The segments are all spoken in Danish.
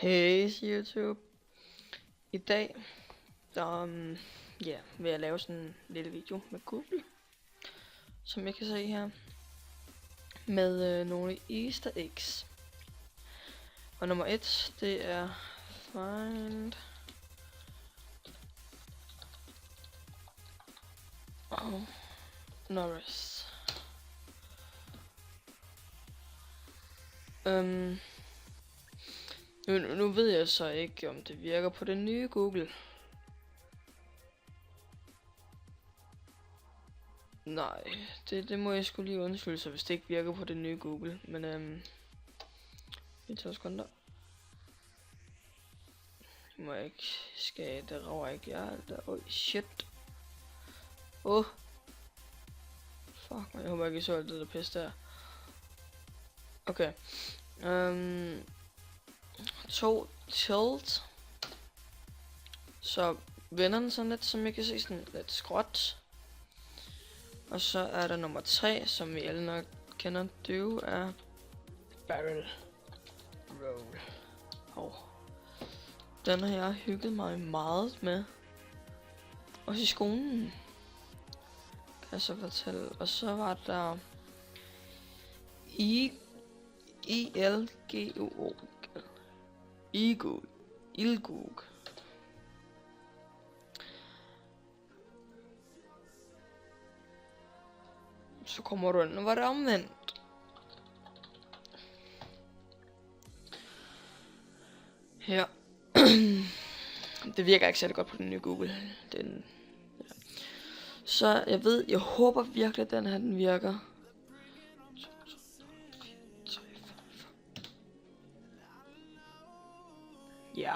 Hey YouTube. I dag der vil jeg lave sådan en lille video med Google, som I kan se her, med nogle Easter eggs. Og nummer 1, det er find Norris. Nu ved jeg så ikke, om det virker på det nye Google. Nej, det må jeg skulle lige undskylde sig, hvis det ikke virker på det nye Google. Men vi tager sekunder. Må jeg ikke skade, det rager ikke jeg der. Oj, shit. Fuck, jeg håber ikke, I så alt det der pis der. Okay. 2 tilt. Så vender den sådan lidt, som I kan se, sådan lidt skråt. Og så er der nummer 3, som vi alle nok kender. Det er barrel roll. Den har jeg hygget mig meget med. Også i skolen, kan jeg så fortælle. Og så var der ILGOO. Ilgug. Så kommer du ind, nu var det omvendt. Her. Det virker ikke særlig godt på den nye Google. Så jeg håber virkelig, at den her den virker. Ja.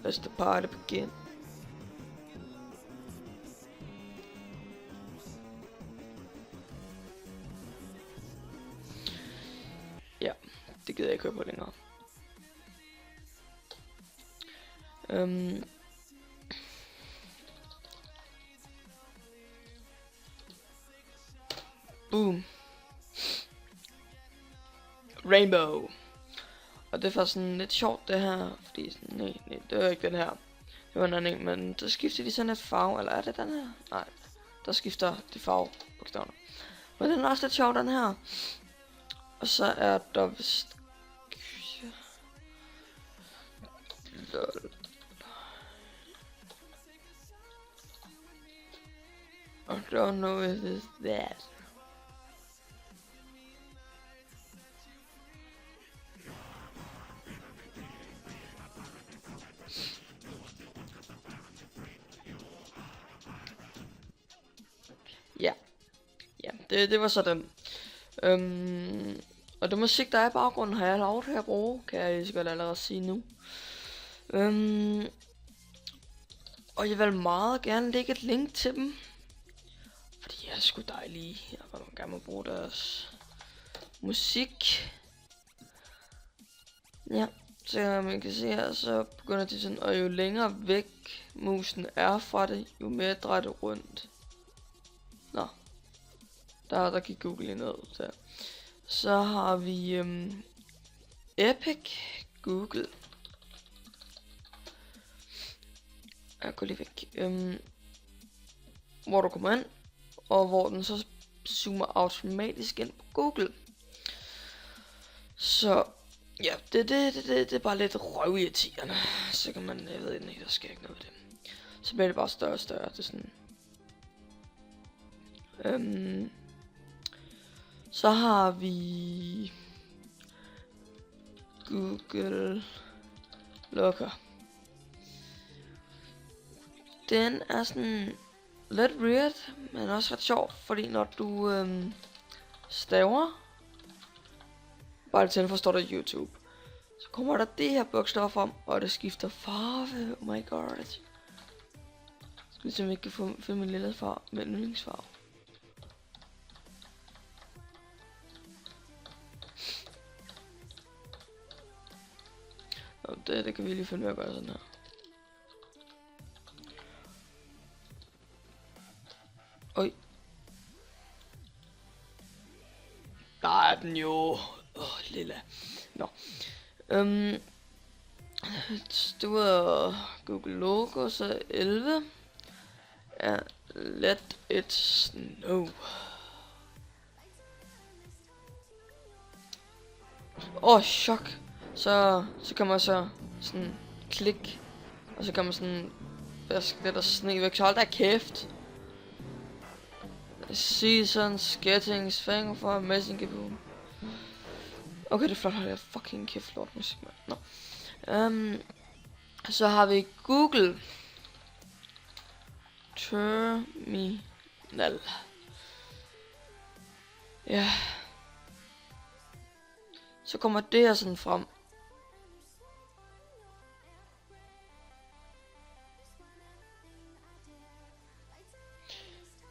Let's the party begin. Ja, det gider jeg ikke høre på længere. Boom. Rainbow. Og det er faktisk sådan lidt sjovt det her, fordi sådan, nej, det var ikke den her. Det var en anden, men der skifter de sådan et farve, eller er det den her? Nej, der skifter de farve bogstaverne. Men den er også lidt sjov, den her. Og så er der vist... I don't know if it's that. Ja, det var så den. Og det musik, der er i baggrunden, har jeg lov til at bruge, kan jeg lige så godt allerede sige nu. Og jeg vil meget gerne lægge et link til dem, fordi jeg er sgu dejlige. Jeg vil gerne må bruge deres musik. Ja, så man kan se her, så begynder de sådan, og jo længere væk musen er fra det, jo mere drejer det rundt. Nå, der gik Google lige ned der. Så har vi Epic Google. Jeg går lige væk. Hvor du kommer ind, og hvor den så zoomer automatisk ind på Google. Så ja, det er bare lidt røvirriterende. Så kan man, jeg ved ikke, der sker ikke noget ved det. Så bliver det bare større og større. Det er sådan. Så har vi Google Looker. Den er sådan lidt weird, men også ret sjov, fordi når du staver, bare til den forstår der YouTube, så kommer der det her bogstav frem, og det skifter farve. Oh my god. Så ligesom ikke kan finde min lille farve, med yndlingsfarve. Det kan vi lige finde ud af at gøre sådan her. Oj. den jo. Lilla. Nå. Det var Google logo, så 11 er let it snow. Chok. Så kan man så sådan klik, og så kan man sådan vaske det der sne væk. Så hold da kæft. Seasons, gettings, finger for messing boom. Okay, det er flot, hold da fucking kæft, lort musik, mand. Nå. Så har vi Google Terminal. Ja. Så kommer det her sådan frem.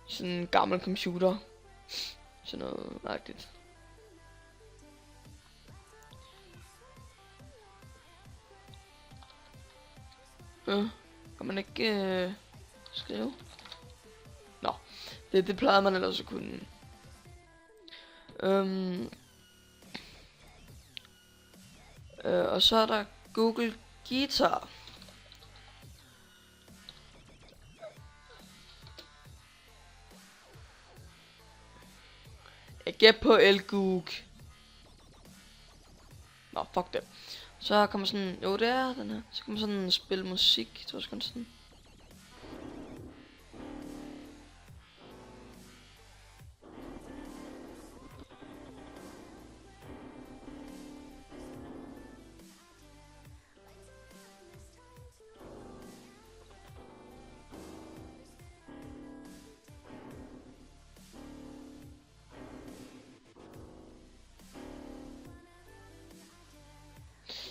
Sådan en gammel computer. Sådan noget agtigt. Kan man ikke skrive? Nå, det plejede man ellers at kunne. Og så er der Google Guitar. Jeg gæt på Elgoog. Nå, fuck det. Så kan man sådan, jo det er den her. Så kan man sådan spille musik, tror jeg sådan.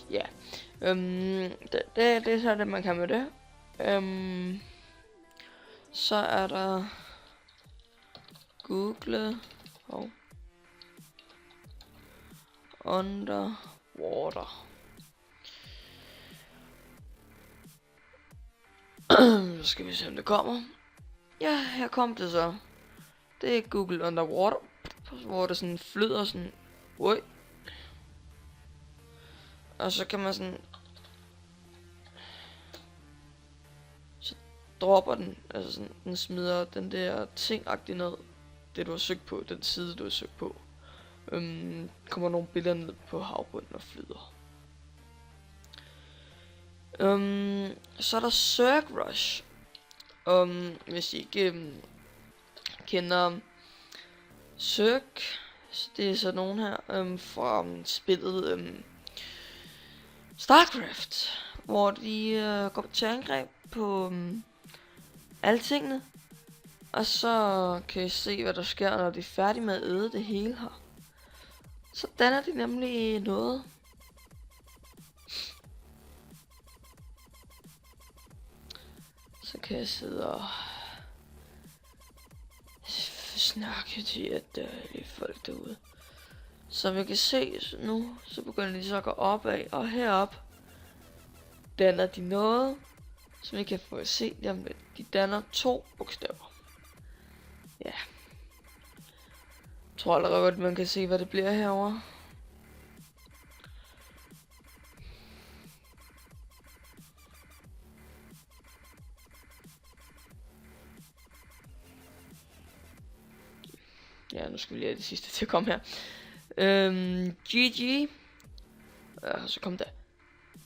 Ja, det er så det man kan med det. Så er der Google Underwater. Så skal vi se om det kommer. Ja, her kom det så. Det er Google Underwater, hvor det sådan flyder sådan. Ui. Og så kan man sådan, så dropper den, altså sådan, den smider den der ting-agtigt ned, det du har søgt på, den side du har søgt på. Kommer nogle billeder ned på havbunden og flyder. Så er der Search Rush. Hvis I ikke kender Search, det er så nogen her fra spillet StarCraft, hvor de går til angreb på alle tingene, og så kan I se hvad der sker når de er færdige med at æde det hele her. Så danner de nemlig noget. Så kan jeg sidde og snakke til at folk derude. Så vi kan se nu, så begynder de så at gå opad, og herop danner de noget, som vi kan få at se lige om lidt. De danner 2 bogstaver. Ja. Jeg tror allerede godt, man kan se, hvad det bliver herovre. Ja, nu skal vi lige have det sidste til at komme her. GG. Ja, så kom der.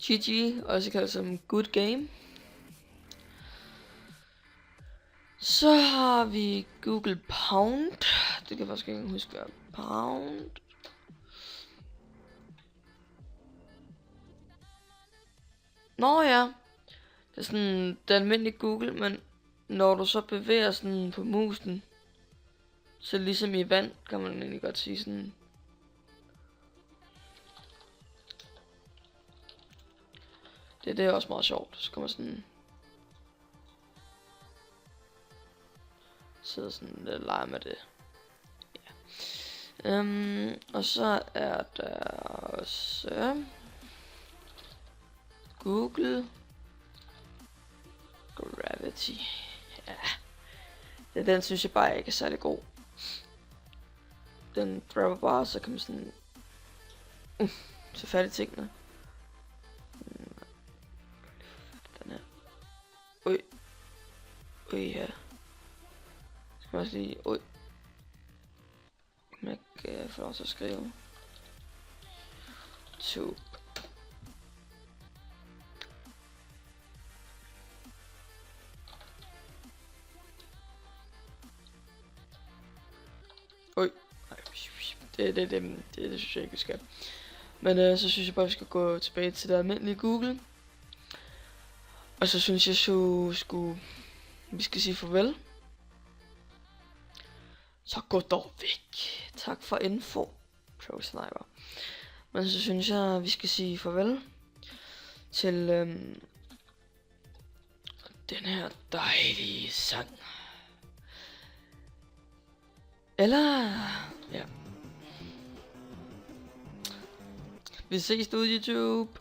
GG, også kaldet som Good Game. Så har vi Google Pound. Det kan jeg faktisk ikke huske, hvad Pound. Nå ja. Det er sådan det almindelige Google, men når du så bevæger sådan på musen, så ligesom i vand, kan man egentlig godt sige sådan. Det er også meget sjovt. Så kan man sådan sidde sådan lidt lege med det. Ja. Og så er der også Google Gravity. Ja. Den synes jeg bare ikke er særlig god. den dropper bare, så kan man sådan tage fat i tingene. Den her. Ui. Ui, ja. Skal man også lige... Ui. Man kan få lov til at skrive. Tube. Ui. Det synes jeg ikke, vi skal. Men så synes jeg bare, vi skal gå tilbage til det almindelige Google. Og så synes jeg vi skal sige farvel. Så gå dog væk. Tak for info. Pro Sniper. Men så synes jeg, vi skal sige farvel til den her dejlige sang. Eller ja. Vi ses derude, YouTube.